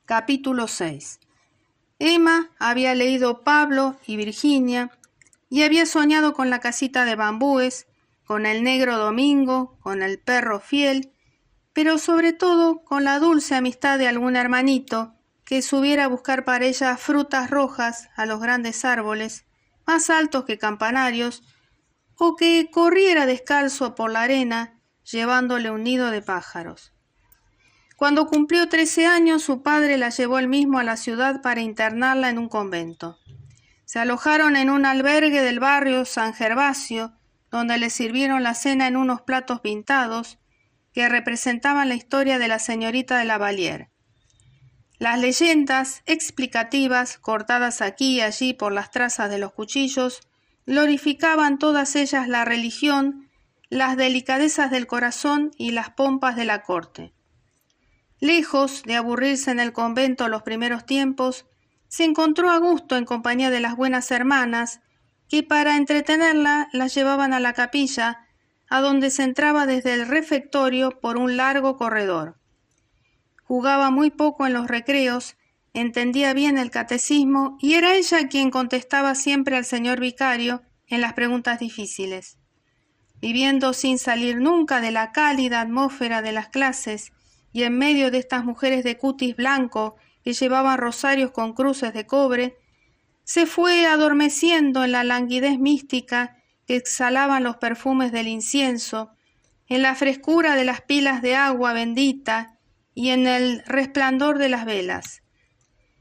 Capítulo 6. Emma había leído Pablo y Virginia y había soñado con la casita de bambúes, con el negro Domingo, con el perro fiel, pero sobre todo con la dulce amistad de algún hermanito que subiera a buscar para ella frutas rojas a los grandes árboles, más altos que campanarios, o que corriera descalzo por la arena llevándole un nido de pájaros. Cuando cumplió 13 años, su padre la llevó él mismo a la ciudad para internarla en un convento. Se alojaron en un albergue del barrio San Gervasio, donde le sirvieron la cena en unos platos pintados que representaban la historia de la señorita de la Vallière. Las leyendas explicativas, cortadas aquí y allí por las trazas de los cuchillos, glorificaban todas ellas la religión, las delicadezas del corazón y las pompas de la corte. Lejos de aburrirse en el convento los primeros tiempos, se encontró a gusto en compañía de las buenas hermanas, que para entretenerla la llevaban a la capilla, a donde se entraba desde el refectorio por un largo corredor. Jugaba muy poco en los recreos, entendía bien el catecismo y era ella quien contestaba siempre al señor vicario en las preguntas difíciles. Viviendo sin salir nunca de la cálida atmósfera de las clases, y en medio de estas mujeres de cutis blanco que llevaban rosarios con cruces de cobre, se fue adormeciendo en la languidez mística que exhalaban los perfumes del incienso, en la frescura de las pilas de agua bendita y en el resplandor de las velas.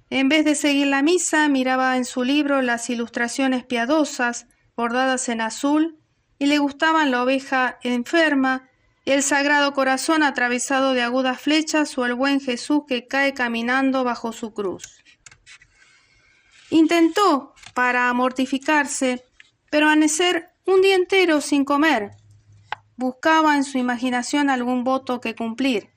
En vez de seguir la misa, miraba en su libro las ilustraciones piadosas bordadas en azul y le gustaban la oveja enferma, el Sagrado Corazón atravesado de agudas flechas o el buen Jesús que cae caminando bajo su cruz. Intentó, para mortificarse, permanecer un día entero sin comer. Buscaba en su imaginación algún voto que cumplir.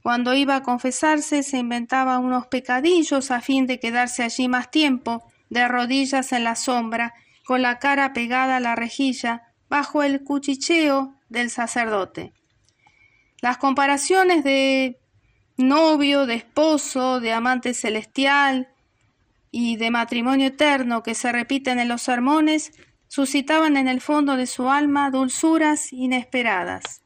Cuando iba a confesarse, se inventaba unos pecadillos a fin de quedarse allí más tiempo, de rodillas en la sombra, con la cara pegada a la rejilla, bajo el cuchicheo del sacerdote. Las comparaciones de novio, de esposo, de amante celestial y de matrimonio eterno que se repiten en los sermones suscitaban en el fondo de su alma dulzuras inesperadas.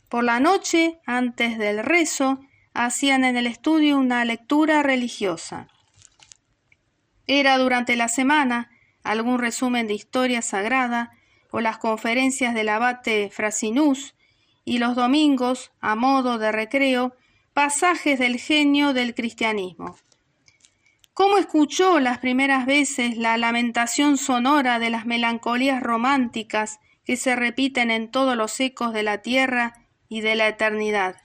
Por la noche, antes del rezo, hacían en el estudio una lectura religiosa. Era durante la semana algún resumen de historia sagrada o las conferencias del abate Frasinus, y los domingos, a modo de recreo, pasajes del genio del cristianismo. ¿Cómo escuchó las primeras veces la lamentación sonora de las melancolías románticas que se repiten en todos los ecos de la tierra y de la eternidad?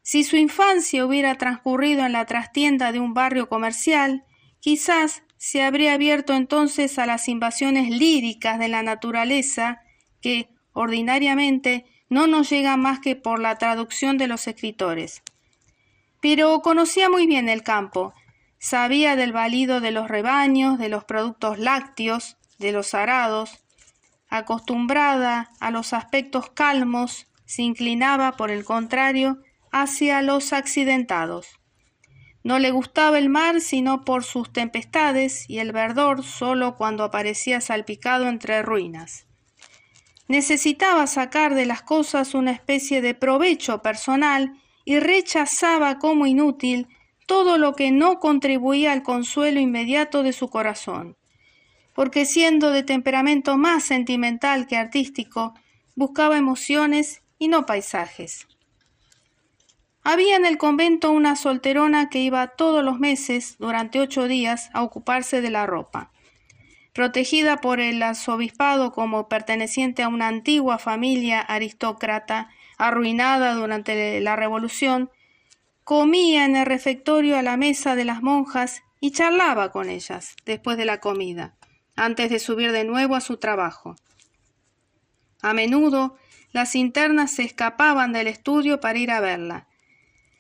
Si su infancia hubiera transcurrido en la trastienda de un barrio comercial, quizás se habría abierto entonces a las invasiones líricas de la naturaleza que, ordinariamente, no nos llegan más que por la traducción de los escritores. Pero conocía muy bien el campo, sabía del balido de los rebaños, de los productos lácteos, de los arados. Acostumbrada a los aspectos calmos, se inclinaba, por el contrario, hacia los accidentados. No le gustaba el mar sino por sus tempestades y el verdor solo cuando aparecía salpicado entre ruinas. Necesitaba sacar de las cosas una especie de provecho personal y rechazaba como inútil todo lo que no contribuía al consuelo inmediato de su corazón, porque siendo de temperamento más sentimental que artístico, buscaba emociones y no paisajes. Había en el convento una solterona que iba todos los meses, durante 8 días, a ocuparse de la ropa. Protegida por el arzobispado como perteneciente a una antigua familia aristócrata, arruinada durante la Revolución, comía en el refectorio a la mesa de las monjas y charlaba con ellas después de la comida, antes de subir de nuevo a su trabajo. A menudo, las internas se escapaban del estudio para ir a verla.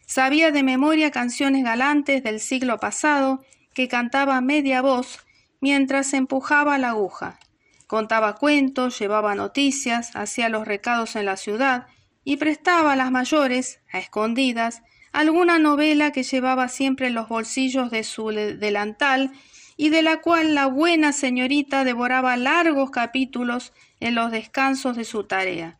Sabía de memoria canciones galantes del siglo pasado que cantaba a media voz mientras empujaba la aguja. Contaba cuentos, llevaba noticias, hacía los recados en la ciudad y prestaba a las mayores, a escondidas, alguna novela que llevaba siempre en los bolsillos de su delantal y de la cual la buena señorita devoraba largos capítulos en los descansos de su tarea.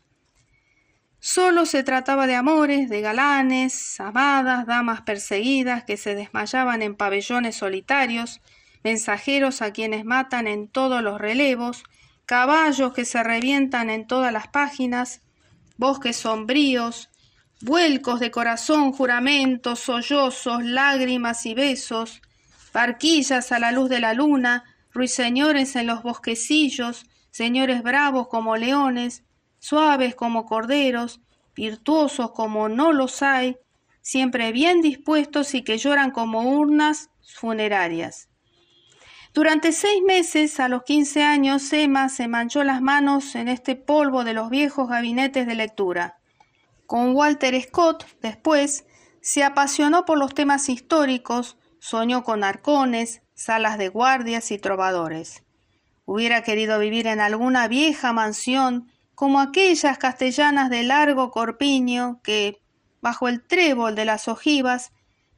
Solo se trataba de amores, de galanes, amadas, damas perseguidas que se desmayaban en pabellones solitarios, mensajeros a quienes matan en todos los relevos, caballos que se revientan en todas las páginas, bosques sombríos, vuelcos de corazón, juramentos, sollozos, lágrimas y besos, barquillas a la luz de la luna, ruiseñores en los bosquecillos, señores bravos como leones, suaves como corderos, virtuosos como no los hay, siempre bien dispuestos y que lloran como urnas funerarias. Durante 6 meses, a los 15 años, Emma se manchó las manos en este polvo de los viejos gabinetes de lectura. Con Walter Scott, después, se apasionó por los temas históricos, soñó con arcones, salas de guardias y trovadores. Hubiera querido vivir en alguna vieja mansión, como aquellas castellanas de largo corpiño que, bajo el trébol de las ojivas,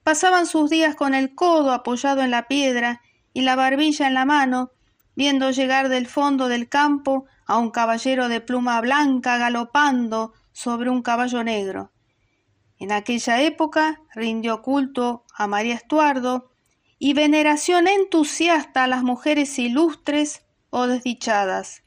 pasaban sus días con el codo apoyado en la piedra y la barbilla en la mano, viendo llegar del fondo del campo a un caballero de pluma blanca galopando sobre un caballo negro. En aquella época rindió culto a María Estuardo y veneración entusiasta a las mujeres ilustres o desdichadas.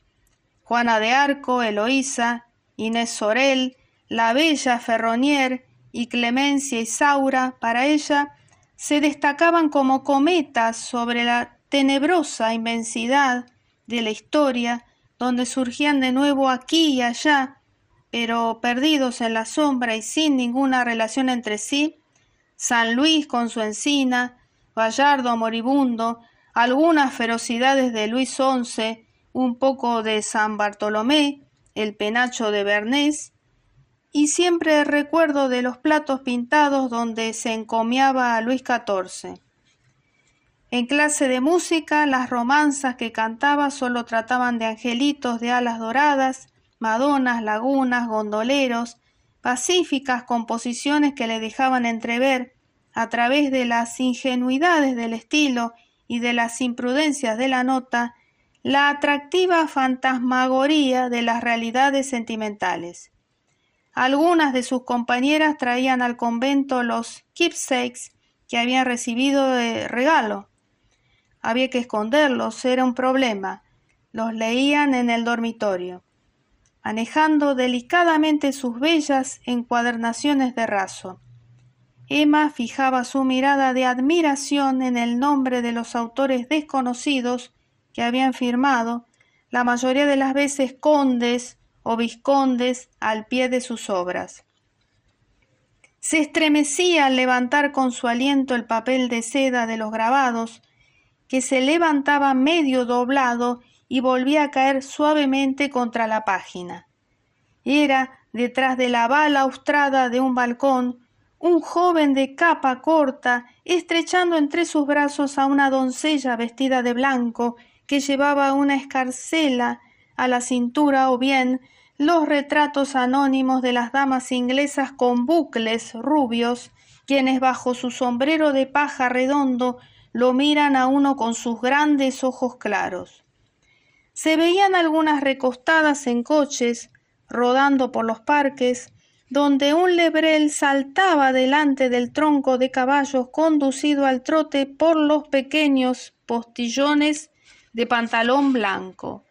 Juana de Arco, Eloísa, Inés Sorel, la bella Ferronier y Clemencia Isaura, para ella, se destacaban como cometas sobre la tenebrosa inmensidad de la historia, donde surgían de nuevo aquí y allá, pero perdidos en la sombra y sin ninguna relación entre sí, San Luis con su encina, Gallardo moribundo, algunas ferocidades de Luis XI, un poco de San Bartolomé, el penacho de Bernés, y siempre el recuerdo de los platos pintados donde se encomiaba a Luis XIV. En clase de música, las romanzas que cantaba solo trataban de angelitos de alas doradas, madonas, lagunas, gondoleros, pacíficas composiciones que le dejaban entrever, a través de las ingenuidades del estilo y de las imprudencias de la nota, la atractiva fantasmagoría de las realidades sentimentales. Algunas de sus compañeras traían al convento los keepsakes que habían recibido de regalo. Había que esconderlos, era un problema. Los leían en el dormitorio, manejando delicadamente sus bellas encuadernaciones de raso. Emma fijaba su mirada de admiración en el nombre de los autores desconocidos que habían firmado, la mayoría de las veces condes o vizcondes, al pie de sus obras. Se estremecía al levantar con su aliento el papel de seda de los grabados, que se levantaba medio doblado y volvía a caer suavemente contra la página. Era, detrás de la balaustrada de un balcón, un joven de capa corta, estrechando entre sus brazos a una doncella vestida de blanco, que llevaba una escarcela a la cintura, o bien los retratos anónimos de las damas inglesas con bucles rubios, quienes bajo su sombrero de paja redondo lo miran a uno con sus grandes ojos claros. Se veían algunas recostadas en coches, rodando por los parques, donde un lebrel saltaba delante del tronco de caballos conducido al trote por los pequeños postillones de pantalón blanco.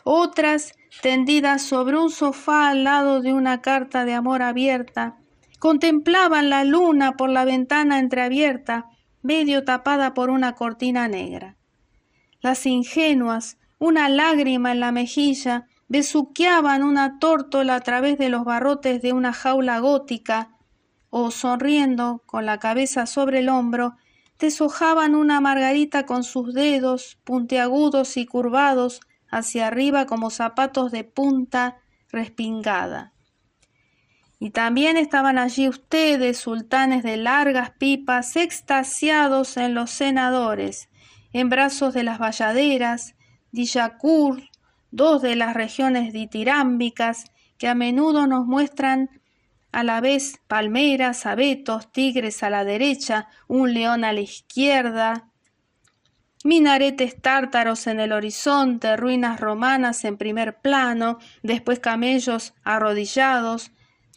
Otras, tendidas sobre un sofá al lado de una carta de amor abierta, contemplaban la luna por la ventana entreabierta, medio tapada por una cortina negra. Las ingenuas, una lágrima en la mejilla, besuqueaban una tórtola a través de los barrotes de una jaula gótica, o sonriendo, con la cabeza sobre el hombro, deshojaban una margarita con sus dedos puntiagudos y curvados hacia arriba como zapatos de punta respingada. Y también estaban allí ustedes, sultanes de largas pipas, extasiados en los senadores, en brazos de las bayaderas, Dillacourt, dos de las regiones ditirámbicas que a menudo nos muestran a la vez palmeras, abetos, tigres a la derecha, un león a la izquierda, minaretes tártaros en el horizonte, ruinas romanas en primer plano, después camellos arrodillados,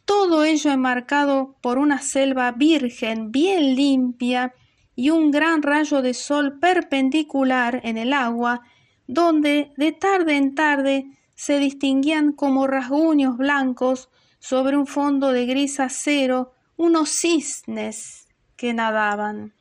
todo ello enmarcado por una selva virgen bien limpia y un gran rayo de sol perpendicular en el agua, donde de tarde en tarde se distinguían como rasguños blancos sobre un fondo de gris acero unos cisnes que nadaban.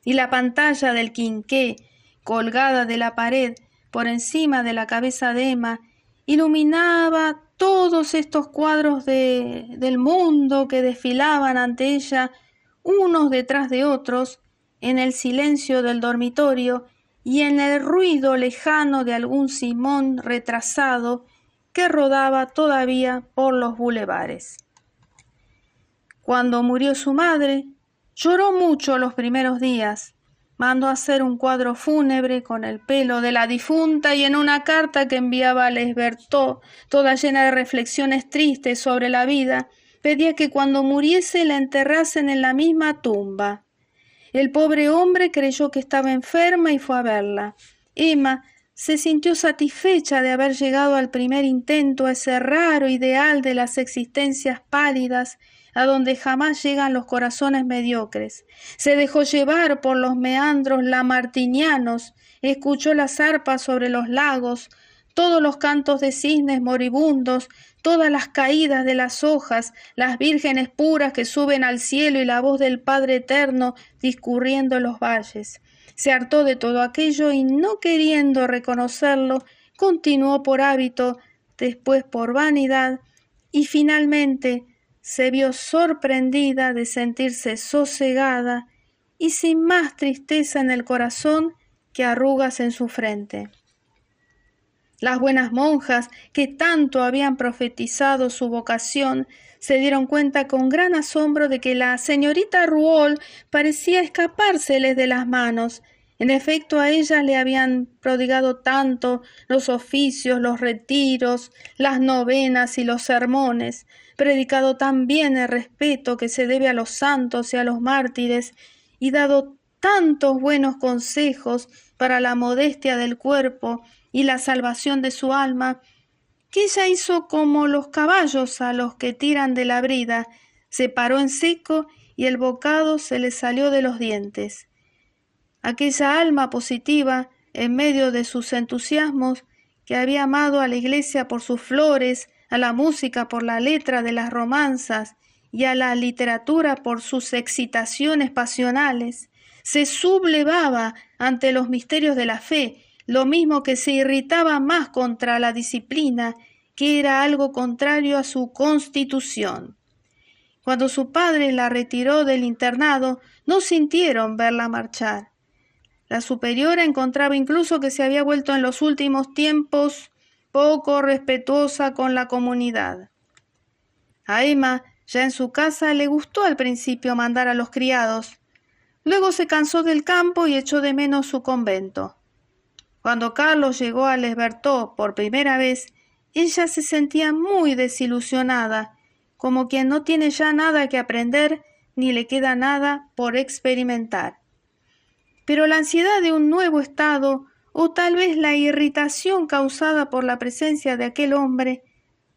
Y la pantalla del quinqué, colgada de la pared por encima de la cabeza de Emma, iluminaba todos estos cuadros del mundo que desfilaban ante ella, unos detrás de otros, en el silencio del dormitorio y en el ruido lejano de algún Simón retrasado que rodaba todavía por los bulevares. Cuando murió su madre, lloró mucho los primeros días. Mandó hacer un cuadro fúnebre con el pelo de la difunta y en una carta que enviaba a Les Bertaux, toda llena de reflexiones tristes sobre la vida, pedía que cuando muriese la enterrasen en la misma tumba. El pobre hombre creyó que estaba enferma y fue a verla. Emma se sintió satisfecha de haber llegado al primer intento a ese raro ideal de las existencias pálidas, a donde jamás llegan los corazones mediocres. Se dejó llevar por los meandros lamartinianos, escuchó las arpas sobre los lagos, todos los cantos de cisnes moribundos, todas las caídas de las hojas, las vírgenes puras que suben al cielo y la voz del Padre Eterno discurriendo en los valles. Se hartó de todo aquello y, no queriendo reconocerlo, continuó por hábito, después por vanidad, y finalmente se vio sorprendida de sentirse sosegada y sin más tristeza en el corazón que arrugas en su frente. Las buenas monjas, que tanto habían profetizado su vocación, se dieron cuenta con gran asombro de que la señorita Rouault parecía escapárseles de las manos. En efecto, a ella le habían prodigado tanto los oficios, los retiros, las novenas y los sermones, predicado tan bien el respeto que se debe a los santos y a los mártires, y dado tantos buenos consejos para la modestia del cuerpo y la salvación de su alma, que ella hizo como los caballos a los que tiran de la brida, se paró en seco y el bocado se le salió de los dientes. Aquella alma positiva, en medio de sus entusiasmos, que había amado a la iglesia por sus flores, a la música por la letra de las romanzas y a la literatura por sus excitaciones pasionales, se sublevaba ante los misterios de la fe, lo mismo que se irritaba más contra la disciplina, que era algo contrario a su constitución. Cuando su padre la retiró del internado, no sintieron verla marchar. La superiora encontraba incluso que se había vuelto en los últimos tiempos poco respetuosa con la comunidad. A Emma, ya en su casa, le gustó al principio mandar a los criados. Luego se cansó del campo y echó de menos su convento. Cuando Carlos llegó a Les Bertaux por primera vez, ella se sentía muy desilusionada, como quien no tiene ya nada que aprender ni le queda nada por experimentar. Pero la ansiedad de un nuevo estado, o tal vez la irritación causada por la presencia de aquel hombre,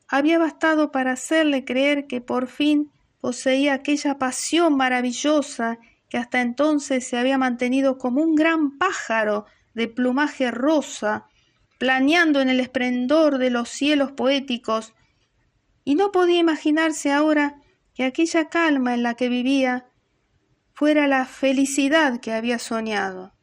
había bastado para hacerle creer que por fin poseía aquella pasión maravillosa que hasta entonces se había mantenido como un gran pájaro de plumaje rosa, planeando en el esplendor de los cielos poéticos, y no podía imaginarse ahora que aquella calma en la que vivía fuera la felicidad que había soñado.